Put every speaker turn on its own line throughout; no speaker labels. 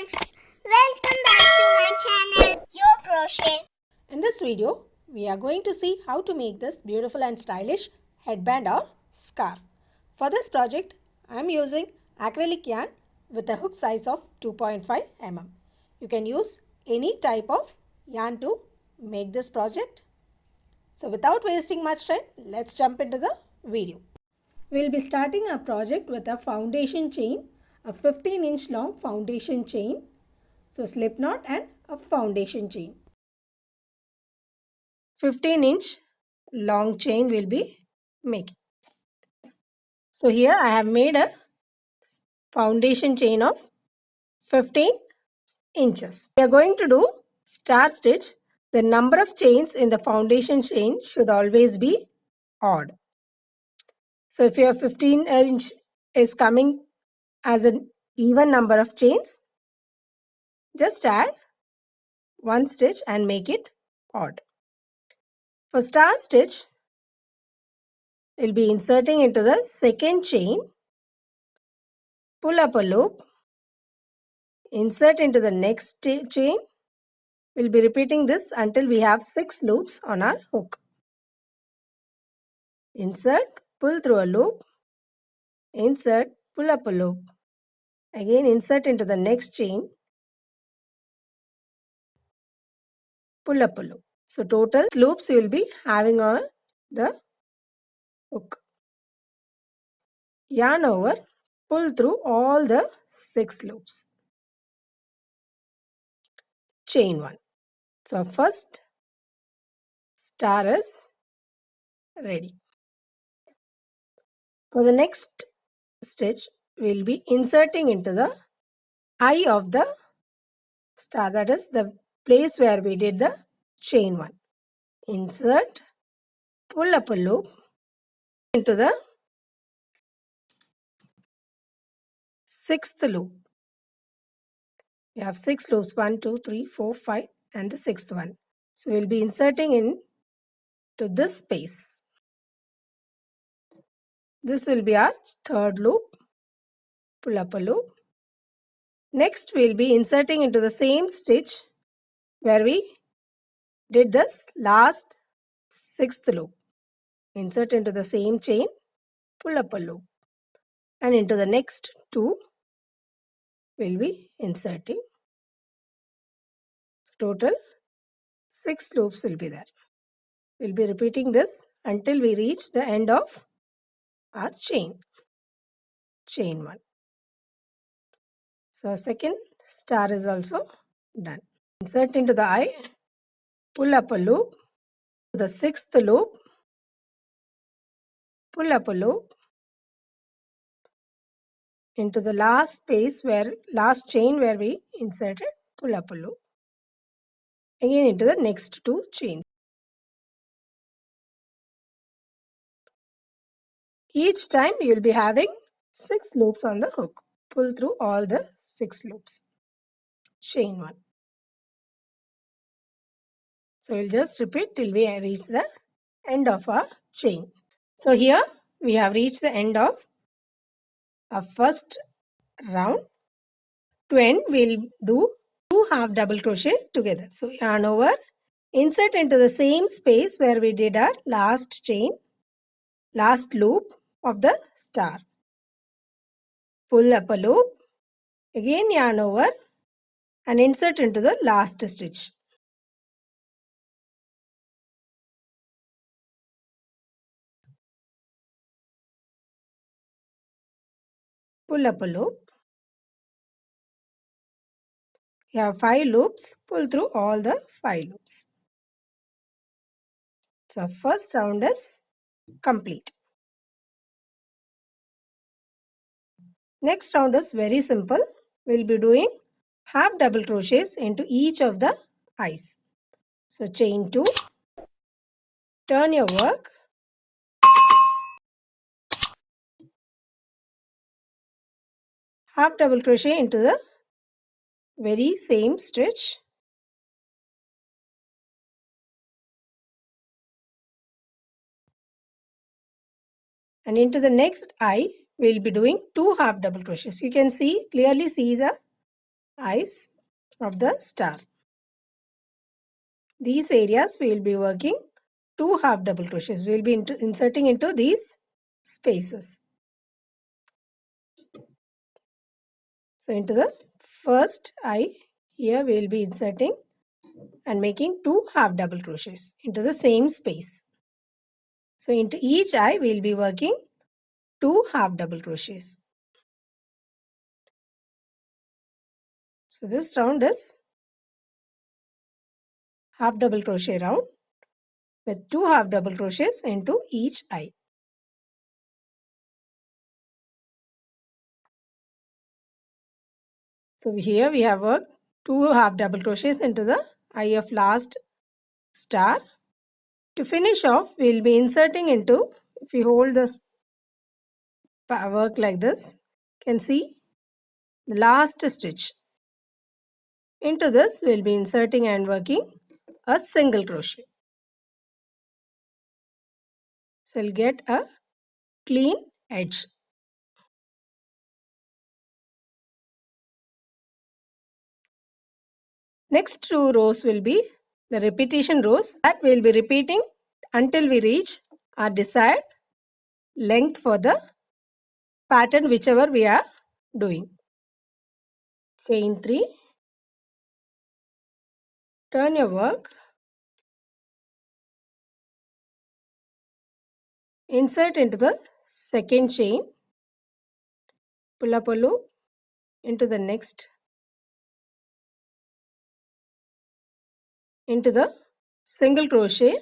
friends, welcome back to my channel, Your Crochet.
In this video, we are going to see how to make this beautiful and stylish headband or scarf. For this project, I am using acrylic yarn with a hook size of 2.5 mm. You can use any type of yarn to make this project. So without wasting much time, let's jump into the video. We will be starting our project with a foundation chain, a 15-inch long foundation chain. So slip knot and a foundation chain. 15-inch long chain will be making. So here I have made a foundation chain of 15 inches. We are going to do star stitch. The number of chains in the foundation chain should always be odd. So if your 15-inch is coming as an even number of chains, just add one stitch and make it odd. For star stitch, we'll be inserting into the second chain, pull up a loop, insert into the next chain. We'll be repeating this until we have 6 loops on our hook. Insert, pull through a loop, insert, pull up a loop. Again insert into the next chain, pull up a loop. So total loops you will be having on the hook. Yarn over, pull through all the 6 loops. Chain 1. So first star is ready. For the next stitch, we will be inserting into the eye of the star, that is the place where we did the chain 1. Insert, pull up a loop into the 6th loop. We have 6 loops, 1, 2, 3, 4, 5 and the 6th one. So we will be inserting in to this space. This will be our 3rd loop. Pull up a loop. Next we will be inserting into the same stitch where we did this last 6th loop. Insert into the same chain, pull up a loop, and into the next 2 we'll be inserting. Total 6 loops will be there. We'll be repeating this until we reach the end of our chain. Chain 1. So second star is also done. Insert into the eye, pull up a loop, the 6th loop, pull up a loop, into the last space where last chain where we inserted, pull up a loop, again into the next 2 chains. Each time you will be having 6 loops on the hook. Pull through all the 6 loops. Chain 1. So we'll just repeat till we reach the end of our chain. So here we have reached the end of our first round. To end, we'll do 2 half double crochet together. So yarn over, insert into the same space where we did our last chain, last loop of the star. Pull up a loop, again yarn over and insert into the last stitch. Pull up a loop. You have 5 loops, pull through all the 5 loops. So first round is complete. Next round is very simple. We'll be doing half double crochets into each of the eyes. So chain 2, turn your work, half double crochet into the very same stitch, and into the next eye we'll be doing 2 half double crochets. You can clearly see the eyes of the star. These areas we will be working 2 half double crochets. We will be inserting into these spaces. So into the first eye, here we will be inserting and making 2 half double crochets into the same space. So into each eye we will be working 2 half double crochets. So this round is half double crochet round with 2 half double crochets into each eye. So here we have worked 2 half double crochets into the eye of last star. To finish off, we will be inserting into, if we hold this work like this, you can see the last stitch. Into this, we will be inserting and working a single crochet. So we'll get a clean edge. Next 2 rows will be the repetition rows that we will be repeating until we reach our desired length for the pattern whichever we are doing. Chain 3, turn your work, insert into the second chain, pull up a loop into the next, into the single crochet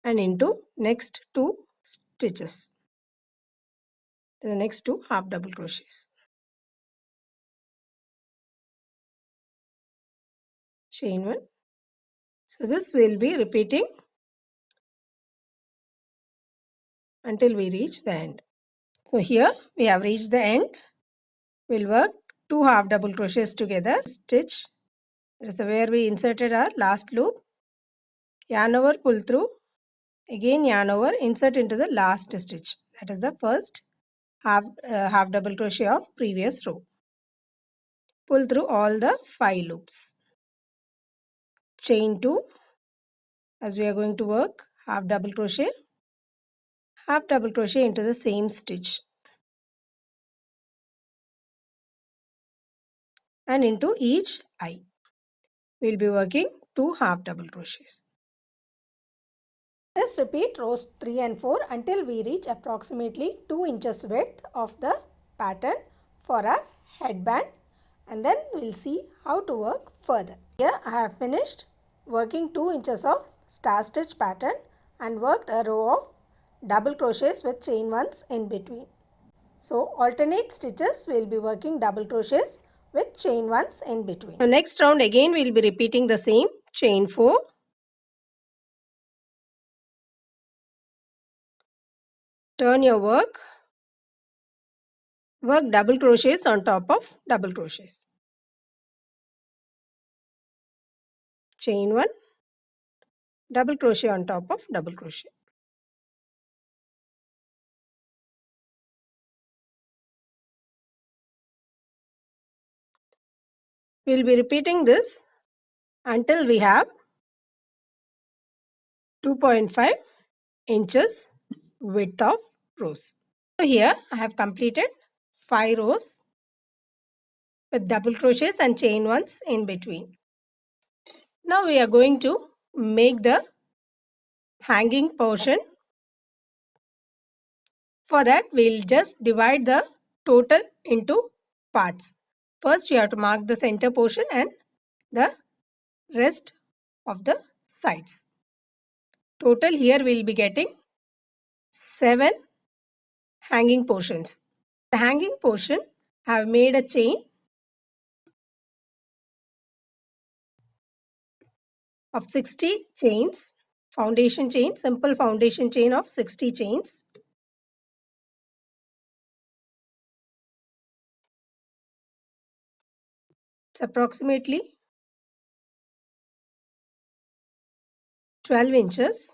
and into next 2 stitches, the next 2 half double crochets. Chain 1. So this will be repeating until we reach the end. So here we have reached the end. We'll work 2 half double crochets together. Stitch. That is where we inserted our last loop. Yarn over, pull through. Again yarn over, insert into the last stitch. That is the first half double crochet of previous row. Pull through all the 5 loops. Chain 2. As we are going to work half double crochet into the same stitch and into each eye. We will be working 2 half double crochets. Just repeat rows 3 and 4 until we reach approximately 2 inches width of the pattern for our headband, and then we will see how to work further. Here I have finished working 2 inches of star stitch pattern and worked a row of double crochets with chain ones in between. So alternate stitches we will be working double crochets with chain ones in between. So next round again we will be repeating the same. Chain 4, turn your work, work double crochets on top of double crochets. Chain 1, double crochet on top of double crochet. We will be repeating this until we have 2.5 inches width of rows. So here I have completed 5 rows with double crochets and chain ones in between. Now we are going to make the hanging portion. For that we will just divide the total into parts. First you have to mark the center portion and the rest of the sides. Total here we will be getting 7 hanging portions. The hanging portion I have made a chain of 60 chains, foundation chain, simple foundation chain of 60 chains. It's approximately 12 inches,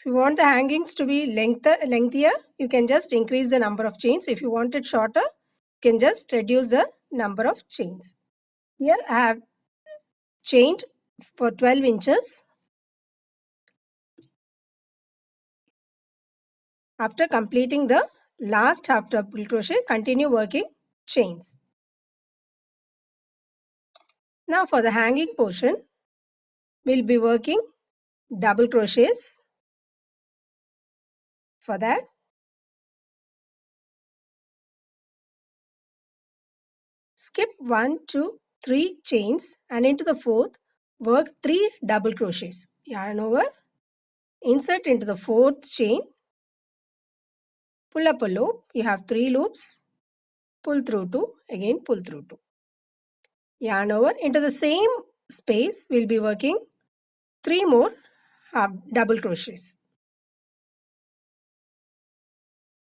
you want the hangings to be lengthier, you can just increase the number of chains. If you want it shorter, you can just reduce the number of chains. Here I have chained for 12 inches. After completing the last half double crochet, continue working chains. Now for the hanging portion, we'll be working double crochets. For that, skip 1, 2, 3 chains and into the fourth, work 3 double crochets. Yarn over, insert into the fourth chain, pull up a loop. You have 3 loops, pull through 2, again pull through 2. Yarn over, into the same space, we'll be working 3 more half double crochets.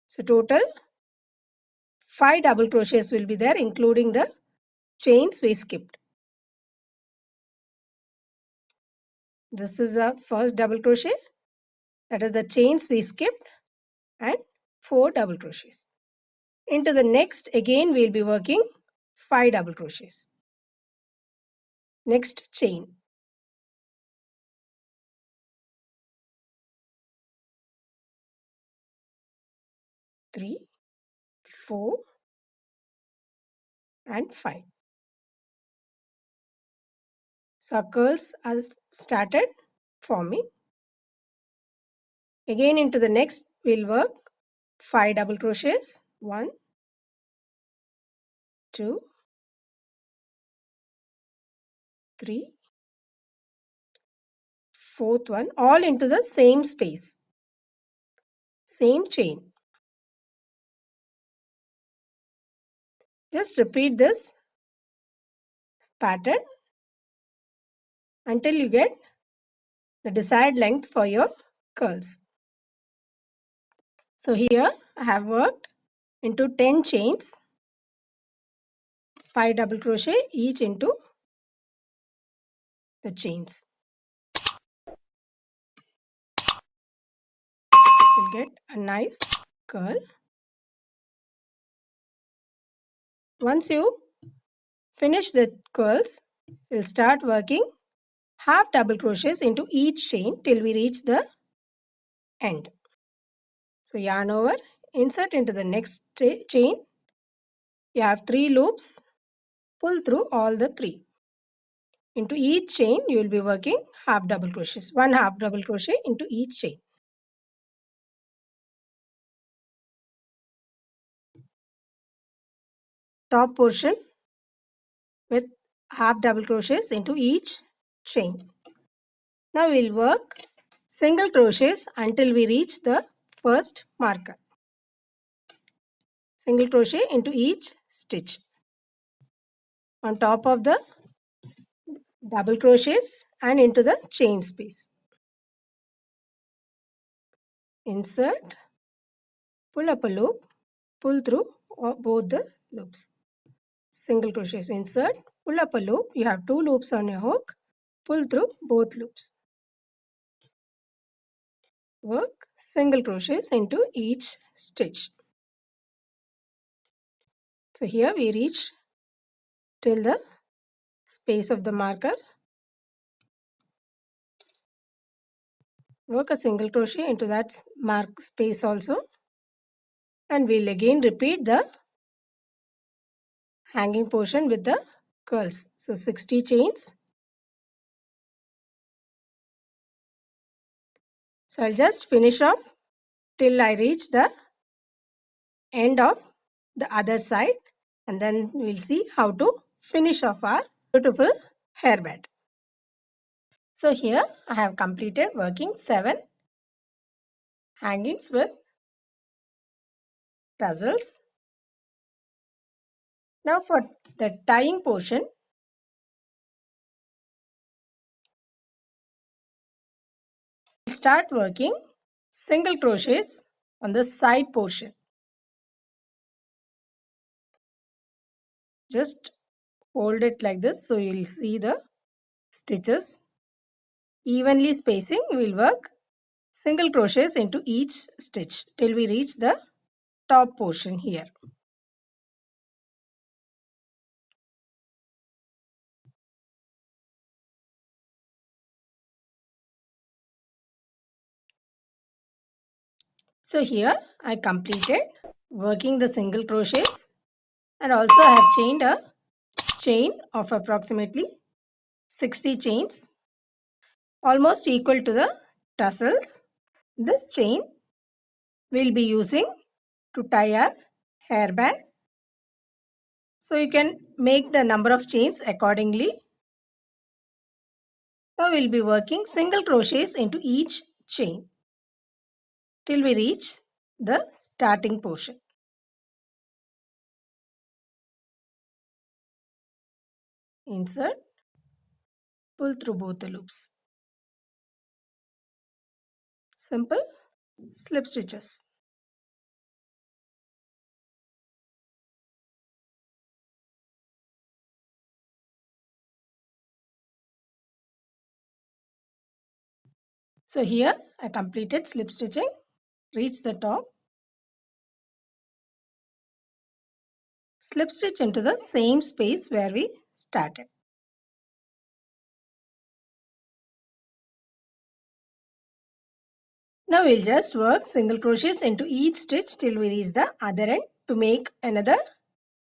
So total 5 double crochets will be there, including the chains we skipped. This is the first double crochet, that is the chains we skipped, and 4 double crochets. Into the next, again we'll be working 5 double crochets. Next chain, 3, 4 and 5. Circles are started forming. Again into the next we'll work 5 double crochets. 1, 2, 3, fourth one, all into the same space, same chain. Just repeat this pattern until you get the desired length for your curls. So here I have worked into 10 chains, 5 double crochet each into the chains. You'll get a nice curl. Once you finish the curls, we'll start working half double crochets into each chain till we reach the end. So yarn over, insert into the next chain. You have 3 loops, pull through all the 3. Into each chain you will be working half double crochets, 1 half double crochet into each chain. Top portion with half double crochets into each chain. Now we'll work single crochets until we reach the first marker. Single crochet into each stitch. On top of the double crochets and into the chain space. Insert, pull up a loop, pull through both the loops. Single crochets, insert, pull up a loop. You have 2 loops on your hook, pull through both loops. Work single crochets into each stitch. So here we reach till the space of the marker. Work a single crochet into that mark space also, and we'll again repeat the hanging portion with the curls. So 60 chains. So I'll just finish off till I reach the end of the other side, and then we'll see how to finish off our beautiful hairband. So here I have completed working 7 hangings with tassels. Now for the tying portion, we'll start working single crochets on the side portion. Just hold it like this so you'll see the stitches. Evenly spacing, we'll work single crochets into each stitch till we reach the top portion here. So here I completed working the single crochets, and also I have chained a chain of approximately 60 chains, almost equal to the tassels. This chain we'll be using to tie our hairband. So you can make the number of chains accordingly. Now we'll be working single crochets into each chain till we reach the starting portion. Insert, pull through both the loops. Simple slip stitches. So here I completed slip stitching, reach the top, slip stitch into the same space where we started. Now we'll just work single crochets into each stitch till we reach the other end to make another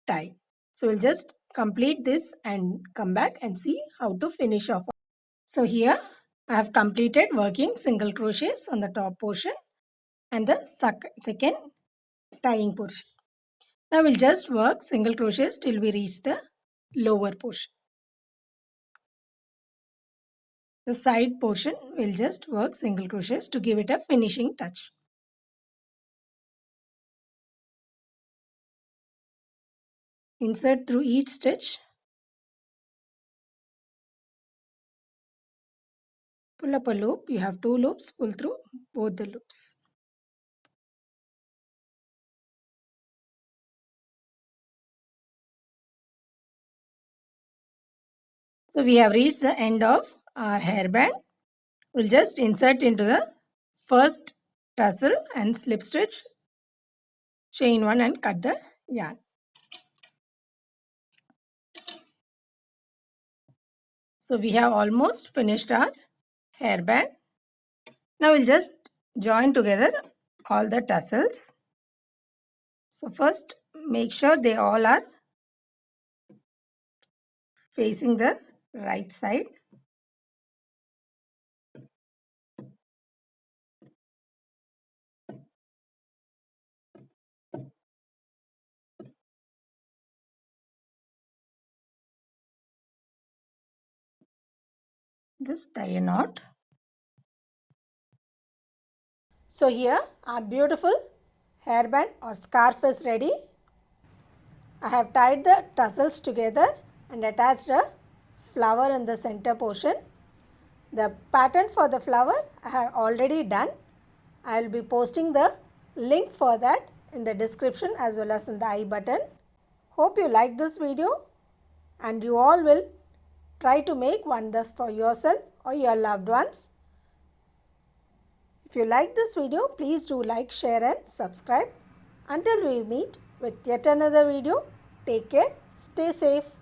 tie. So we'll just complete this and come back and see how to finish off. So here I have completed working single crochets on the top portion and the second tying portion. Now we'll just work single crochets till we reach the lower portion. The side portion we'll just work single crochets to give it a finishing touch. Insert through each stitch. Pull up a loop. You have 2 loops. Pull through both the loops. So we have reached the end of our hairband. We'll just insert into the first tassel and slip stitch, chain 1 and cut the yarn. So we have almost finished our hairband. Now we'll just join together all the tassels. So first make sure they all are facing the right side. Just tie a knot. So here our beautiful hairband or scarf is ready. I have tied the tassels together and attached a flower in the center portion. The pattern for the flower I have already done. I will be posting the link for that in the description as well as in the I button. Hope you like this video and you all will try to make wonders for yourself or your loved ones. If you like this video, please do like, share and subscribe. Until we meet with yet another video, take care, stay safe.